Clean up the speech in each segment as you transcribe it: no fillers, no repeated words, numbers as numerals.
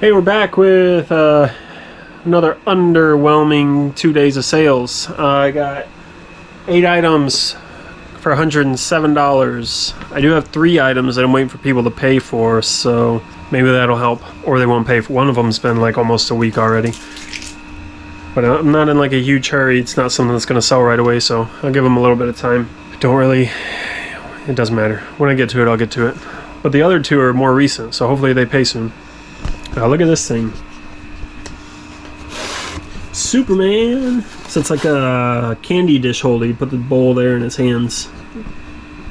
Hey, we're back with another underwhelming 2 days of sales. I got 8 items for $107. I do have 3 items that I'm waiting for people to pay for, so maybe that'll help. Or they won't pay for. One of them's been like almost a week already. But I'm not in like a huge hurry. It's not something that's going to sell right away, so I'll give them a little bit of time. It doesn't matter. When I get to it, I'll get to it. But the other 2 are more recent, so hopefully they pay soon. Now look at this thing. Superman! So it's like a candy dish holder. You put the bowl there in his hands.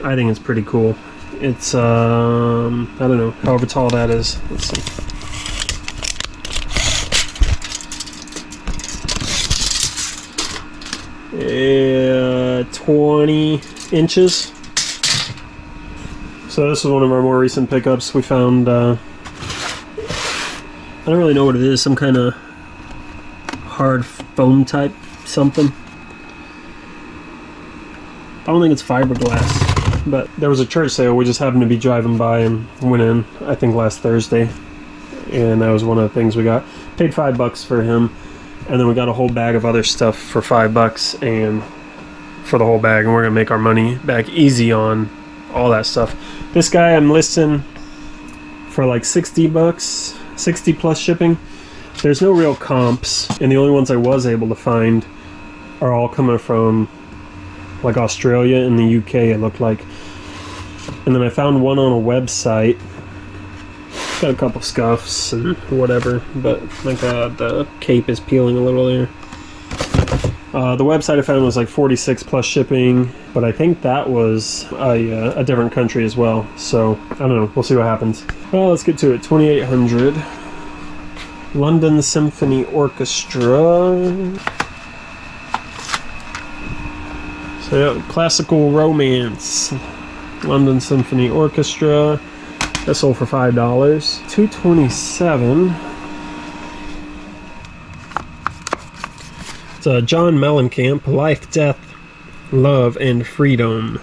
I think it's pretty cool. It's, I don't know, however tall that is. Let's see. Yeah, 20 inches. So this is one of our more recent pickups. We found, I don't really know what it is, some kind of hard foam type something. I don't think it's fiberglass, but there was a church sale. We just happened to be driving by and went in, I think last Thursday, and that was one of the things we got. Paid $5 for him, and then we got a whole bag of other stuff for $5 and for the whole bag, and we're gonna make our money back easy on all that stuff. This guy I'm listing for like $60, 60 plus shipping. There's no real comps, and the only ones I was able to find are all coming from like Australia and the UK, it looked like. And then I found one on a website. Got a couple scuffs and whatever, but like the cape is peeling a little there. The website I found was like 46 plus shipping, but I think that was a different country as well. So I don't know. We'll see what happens. Well, let's get to it. 2800. London Symphony Orchestra. So yeah, classical romance. London Symphony Orchestra. That sold for $5. 227. It's John Mellencamp, Life, Death, Love, and Freedom.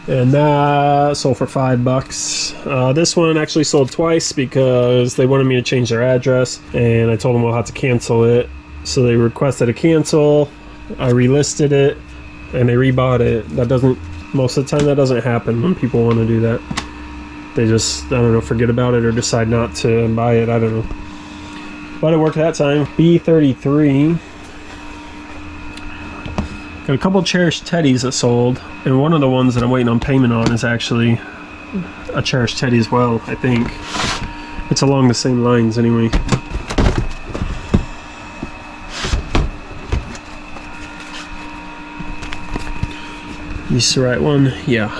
And that sold for $5. This one actually sold twice because they wanted me to change their address, and I told them we'll have to cancel it. So they requested a cancel. I relisted it, and they rebought it. That doesn't, most of the time that doesn't happen when people want to do that. They just, I don't know, forget about it or decide not to buy it. I don't know. But it worked that time. B33. Got a couple cherished teddies that sold, and one of the ones that I'm waiting on payment on is actually a cherished teddy as well, I think. It's along the same lines anyway. Is the right one? Yeah.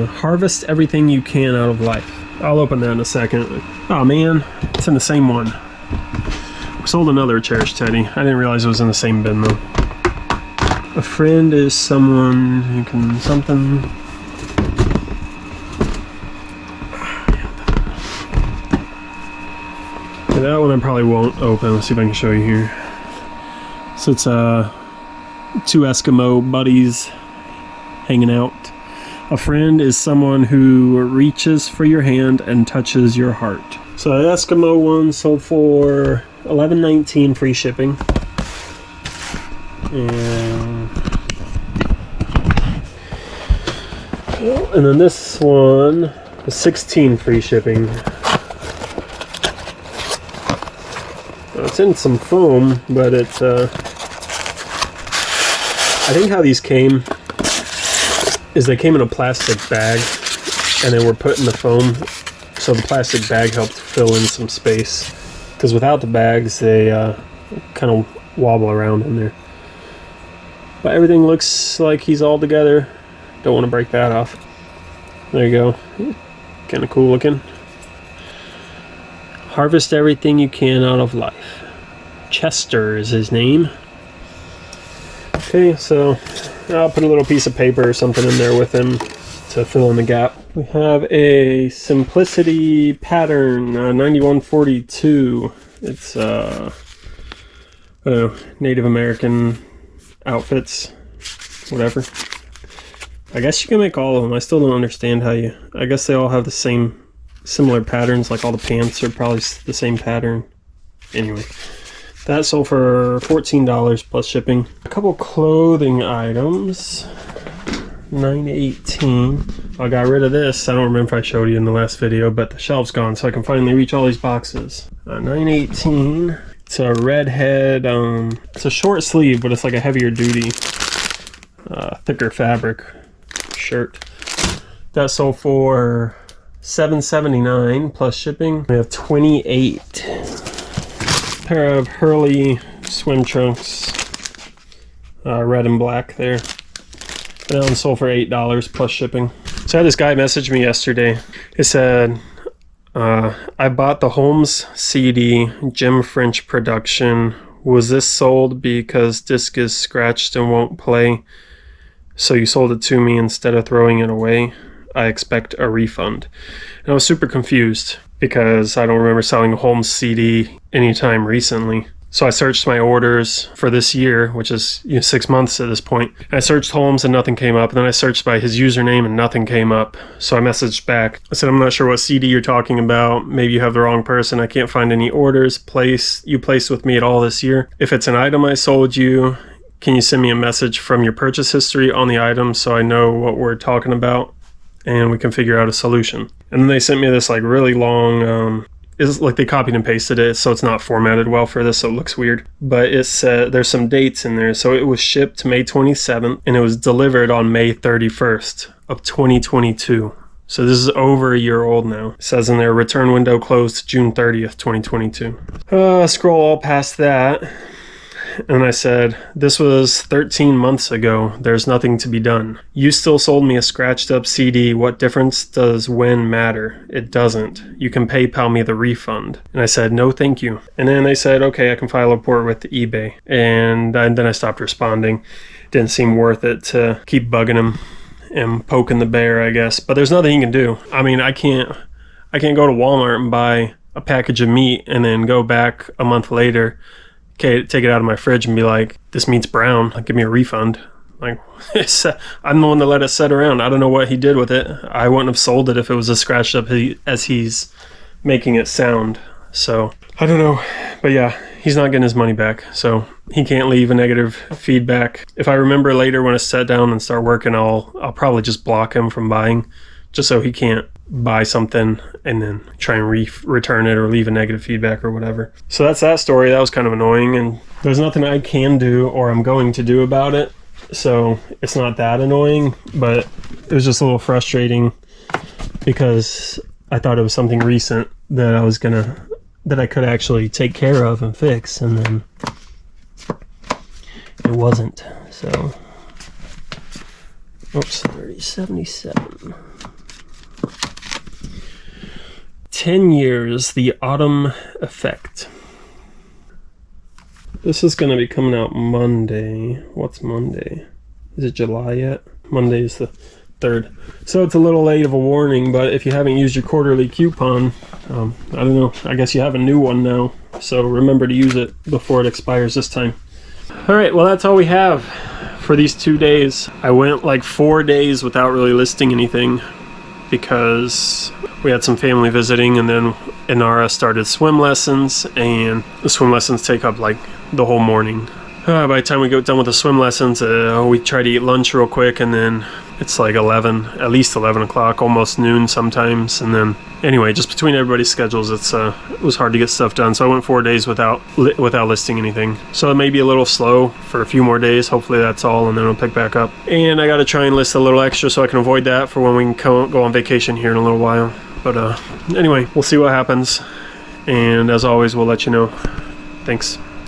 Harvest everything you can out of life. I'll open that in a second. Oh man, it's in the same one. We sold another cherished teddy. I didn't realize it was in the same bin though. A friend is someone who can something. Okay, that one I probably won't open. Let's see if I can show you here. So it's 2 Eskimo buddies hanging out. A friend is someone who reaches for your hand and touches your heart. So the Eskimo one sold for $11.19 free shipping. And then this one is $16 free shipping. Now it's in some foam, but it's I think how these came is they came in a plastic bag and they were put in the foam, so the plastic bag helped fill in some space, because without the bags they kind of wobble around in there. But everything looks like he's all together. Don't want to break that off. There you go. Kind of cool looking. Harvest everything you can out of life. Chester is his name. Okay, so I'll put a little piece of paper or something in there with him to fill in the gap. We have a Simplicity pattern, 9142. It's I don't know, Native American outfits, whatever. I guess you can make all of them. I still don't understand how you... I guess they all have the same similar patterns, like all the pants are probably the same pattern. Anyway, that sold for $14 plus shipping. A couple clothing items. $9.18. I got rid of this. I don't remember if I showed you in the last video, but the shelf's gone, so I can finally reach all these boxes. $9.18. It's a redhead. It's a short sleeve, but it's like a heavier duty, thicker fabric shirt. That sold for $7.79 plus shipping. We have 28 pair of Hurley swim trunks, red and black there. That one sold for $8 plus shipping. So I had this guy message me yesterday. He said, I bought the Holmes CD, Jim French production. Was this sold because disc is scratched and won't play? So you sold it to me instead of throwing it away? I expect a refund. And I was super confused because I don't remember selling a Holmes CD anytime recently. So I searched my orders for this year, which is 6 months at this point. I searched Holmes and nothing came up. And then I searched by his username and nothing came up. So I messaged back. I said, I'm not sure what CD you're talking about. Maybe you have the wrong person. I can't find any orders you placed with me at all this year. If it's an item I sold you, can you send me a message from your purchase history on the item so I know what we're talking about and we can figure out a solution? And then they sent me this like really long, it's like they copied and pasted it, so it's not formatted well for this, so it looks weird. But it said there's some dates in there. So it was shipped May 27th and it was delivered on May 31st of 2022. So this is over a year old now. It says in there, return window closed June 30th, 2022. Scroll all past that. And I said, this was 13 months ago. There's nothing to be done. You still sold me a scratched up CD. What difference does when matter? It doesn't. You can PayPal me the refund. And I said, no, thank you. And then they said, okay, I can file a report with eBay. And then I stopped responding. Didn't seem worth it to keep bugging him and poking the bear, I guess. But there's nothing he can do. I mean, I can't go to Walmart and buy a package of meat and then go back a month later, take it out of my fridge and be like, this meat's brown, like, give me a refund. Like, I'm the one that let it sit around. I don't know what he did with it. I wouldn't have sold it if it was as scratched up as he's making it sound. So I don't know, but yeah, he's not getting his money back, so he can't leave a negative feedback. If I remember later when I sit down and start working, I'll probably just block him from buying, just so he can't buy something and then try and return it or leave a negative feedback or whatever. So that's that story. That was kind of annoying, and there's nothing I can do or I'm going to do about it, so it's not that annoying, but it was just a little frustrating because I thought it was something recent that I could actually take care of and fix, and then it wasn't. So oops, 3077. 10 years, the autumn effect. This is going to be coming out Monday. What's Monday? Is it July yet? Monday is the 3rd. So it's a little late of a warning, but if you haven't used your quarterly coupon, I don't know, I guess you have a new one now. So remember to use it before it expires this time. All right, well, that's all we have for these 2 days. I went like 4 days without really listing anything because we had some family visiting, and then Inara started swim lessons, and the swim lessons take up like the whole morning. By the time we get done with the swim lessons, we try to eat lunch real quick, and then it's like at least 11 o'clock, almost noon sometimes. And then anyway, just between everybody's schedules, it was hard to get stuff done. So I went 4 days without listing anything. So it may be a little slow for a few more days. Hopefully that's all, and then it'll pick back up. And I got to try and list a little extra so I can avoid that for when we can go on vacation here in a little while. But anyway, we'll see what happens. And as always, we'll let you know. Thanks.